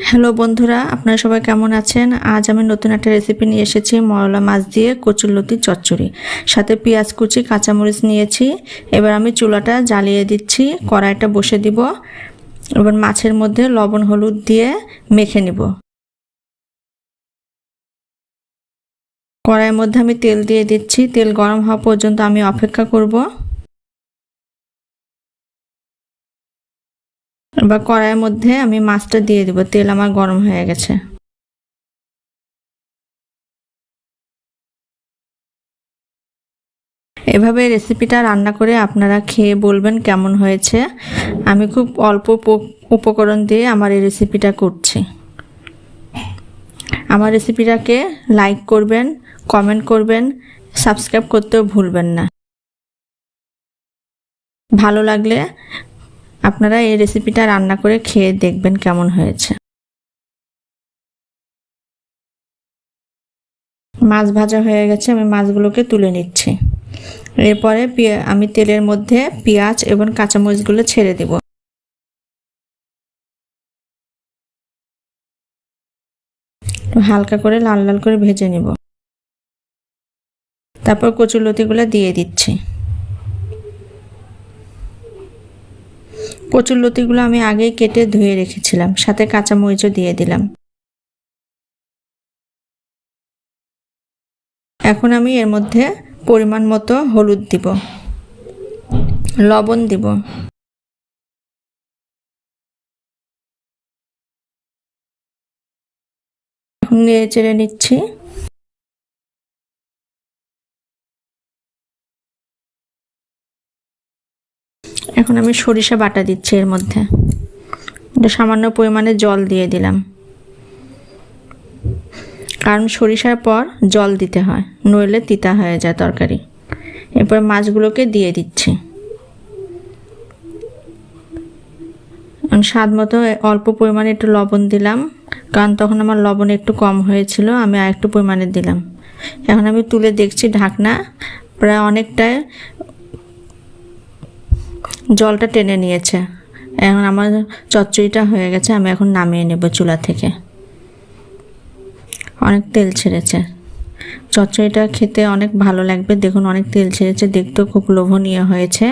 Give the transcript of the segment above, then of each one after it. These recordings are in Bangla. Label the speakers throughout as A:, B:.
A: হ্যালো বন্ধুরা, আপনারা সবাই কেমন আছেন? আজ আমি নতুন একটা রেসিপি নিয়ে এসেছি, মরলা মাছ দিয়ে কচুরলতি চচ্চড়ি। সাথে পেঁয়াজ কুচি, কাঁচামরিচ নিয়েছি। এবার আমি চুলাটা জ্বালিয়ে দিচ্ছি, কড়াইটা বসে দিব। এবার মাছের মধ্যে লবণ হলুদ দিয়ে মেখে নিব। কড়াইয়ের মধ্যে আমি তেল দিয়ে দিচ্ছি, তেল গরম হওয়া পর্যন্ত আমি অপেক্ষা করব। এবার কড়াইয়ের মধ্যে আমি মাছটা দিয়ে দিব, তেল আমার গরম হয়ে গেছে। এভাবে রেসিপিটা রান্না করে আপনারা খেয়ে বলবেন কেমন হয়েছে। আমি খুব অল্প উপকরণ দিয়ে আমার এই রেসিপিটা করছি। আমার রেসিপিটাকে লাইক করবেন, কমেন্ট করবেন, সাবস্ক্রাইব করতেও ভুলবেন না। ভালো লাগলে আপনারা এই রেসিপিটা রান্না করে খেয়ে দেখবেন কেমন হয়েছে। মাছ ভাজা হয়ে গেছে, আমি মাছগুলোকে তুলে নিচ্ছি। এরপরে আমি তেলের মধ্যে পেঁয়াজ এবং কাঁচামরিচগুলো ছেড়ে দেব। হালকা করে লাল লাল করে ভেজে নেব। তারপর কচুরলতিগুলো দিয়ে দিচ্ছি। কচুরলতিগুলো আমি আগেই কেটে ধুয়ে রেখেছিলাম, সাথে কাঁচামরিচও দিয়ে দিলাম। এখন আমি এর মধ্যে পরিমাণ মতো হলুদ দিব, লবণ দিব। এখন নেড়ে চেড়ে নিচ্ছি। এখন আমি সরিষা বাটা দিচ্ছি এর মধ্যে। সামান্য পরিমাণে জল দিয়ে দিলাম, কারণ সরিষার পর জল দিতে হয়, নইলে তিতা হয়ে যায় তরকারি। এরপর মাছগুলোকে দিয়ে দিচ্ছি। স্বাদ মতো অল্প পরিমাণে একটু লবণ দিলাম, কারণ তখন আমার লবণ একটু কম হয়েছিল, আমি আর একটু পরিমাণে দিলাম। এখন আমি তুলে দেখছি, ঢাকনা প্রায় অনেকটাই জলটা টেনে নিয়েছে। এখন আমার চচ্চড়িটা হয়ে গেছে, আমি এখন নামিয়ে নেব চুলা থেকে। অনেক তেল ছেড়েছে, চচ্চড়িটা খেতে অনেক ভালো লাগবে। দেখুন অনেক তেল ছেড়েছে, দেখতেও খুব লোভনীয় হয়েছে।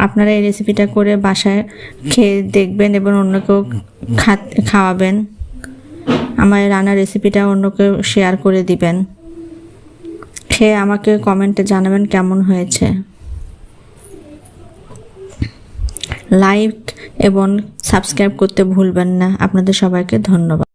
A: আপনারা এই রেসিপিটা করে বাসায় খেয়ে দেখবেন এবং অন্যকেও খাওয়াবেন। আমার রান্নার রেসিপিটা অন্যকে শেয়ার করে দিবেন। খেয়ে আমাকে কমেন্টে জানাবেন কেমন হয়েছে। লাইক এবং সাবস্ক্রাইব করতে ভুলবেন না। আপনাদের সবাইকে ধন্যবাদ।